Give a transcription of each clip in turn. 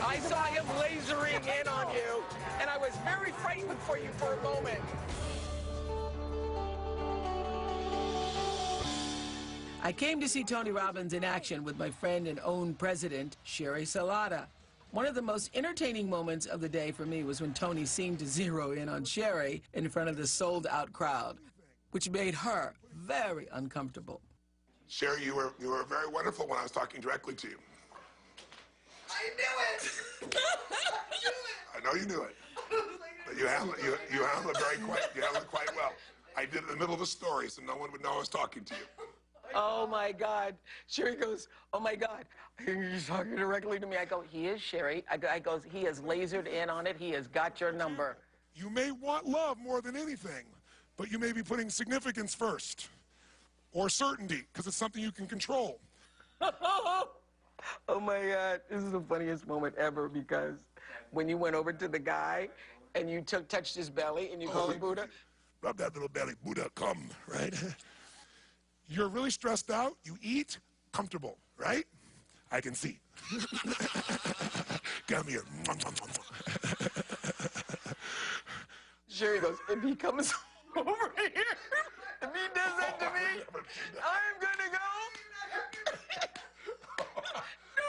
I saw him lasering in on you, and I was very frightened for you for a moment. I came to see Tony Robbins in action with my friend and own president, Sherry Salata. One of the most entertaining moments of the day for me was when Tony seemed to zero in on Sherry in front of the sold-out crowd, which made her very uncomfortable. Sherry, you were very wonderful when I was talking directly to you. I knew it! I know you knew it. But you handled it quite well. I did it in the middle of a story, so no one would know I was talking to you. Oh, my God. Sherry goes, oh, my God. He's talking directly to me. I go, he is, Sherry. I goes, he has lasered in on it. He has got your number. You may want love more than anything, but you may be putting significance first. Or certainty, because it's something you can control. Oh, my God. This is the funniest moment ever, because when you went over to the guy and you touched his belly and you called him Buddha. Rub that little belly, Buddha, come, right? You're really stressed out, you eat, comfortable, right? I can see. Come here. Sherry goes, if he comes over here, if he does that to me, I'm gonna go.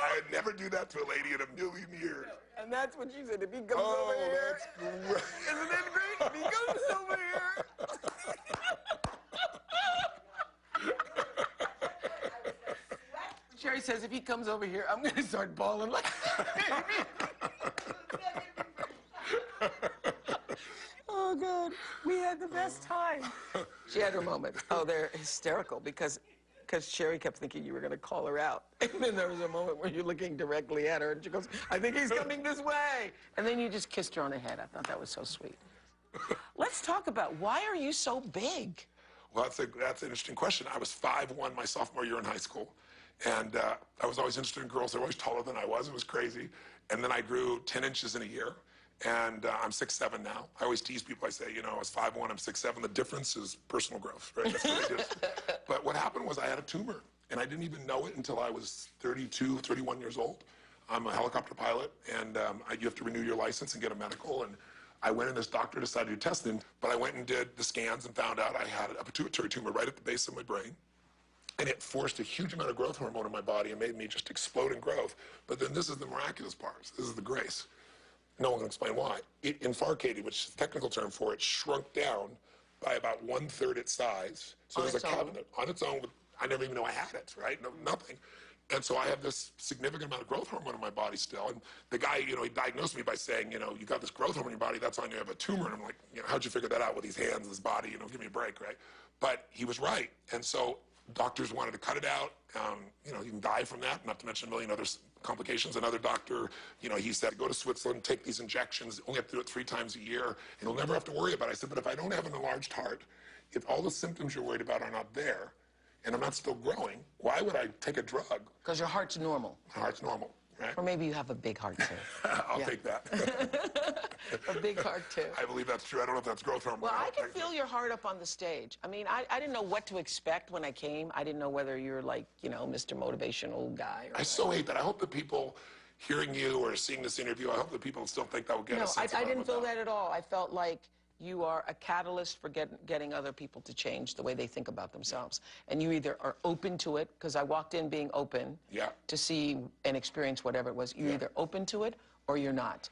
I would never do that to a lady in a million years. And that's what she said, if he comes over here. That's great. Isn't that great? If he comes over here. Sherry says, if he comes over here, I'm going to start bawling like a baby. Oh, God. We had the best time. She had her moment. Oh, they're hysterical because Sherry kept thinking you were going to call her out. And then there was a moment where you're looking directly at her, and she goes, I think he's coming this way. And then you just kissed her on the head. I thought that was so sweet. Let's talk about, why are you so big? Well, that's an interesting question. I was 5'1" my sophomore year in high school. And I was always interested in girls. They were always taller than I was. It was crazy. And then I grew 10 inches in a year. And I'm 6'7" now. I always tease people. I say, you know, I was 5'1", I'm 6'7". The difference is personal growth, right? That's what it is. But what happened was I had a tumor. And I didn't even know it until I was 32, 31 years old. I'm a helicopter pilot. And you have to renew your license and get a medical. And I went in, this doctor decided to do testing. But I went and did the scans and found out I had a pituitary tumor right at the base of my brain. And it forced a huge amount of growth hormone in my body and made me just explode in growth. But then this is the miraculous part. This is the grace. No one can explain why. It infarcated, which is the technical term for it, shrunk down by about 1/3 its size. So there's a cabinet on its own. I never even know I had it, right? No, nothing. And so I have this significant amount of growth hormone in my body still. And the guy, you know, he diagnosed me by saying, you know, you got this growth hormone in your body, that's on you have a tumor. And I'm like, you know, how'd you figure that out with these hands, this body, you know, give me a break, right? But he was right. And so doctors wanted to cut it out. You know, you can die from that, not to mention a million other complications. Another doctor, you know, he said, go to Switzerland, take these injections, only have to do it 3 times a year, and you'll never have to worry about it. I said, but if I don't have an enlarged heart, if all the symptoms you're worried about are not there, and I'm not still growing, why would I take a drug? Because your heart's normal. My heart's normal, right? Or maybe you have a big heart, too. I'll take that. A big heart, too. I believe that's true. I don't know if that's growth hormone. Well, I can feel your heart up on the stage. I mean, I didn't know what to expect when I came. I didn't know whether you're like, you know, Mr. Motivational guy. Or I so hate that. I hope that people hearing you or seeing this interview, I hope that people still think that will get a sense of I didn't feel that at all. I felt like you are a catalyst for getting other people to change the way they think about themselves. And you either are open to it, because I walked in being open to see and experience whatever it was. You're either open to it or you're not.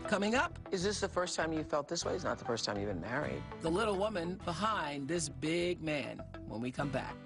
Coming up, is this the first time you felt this way? It's not the first time you've been married. The little woman behind this big man when we come back.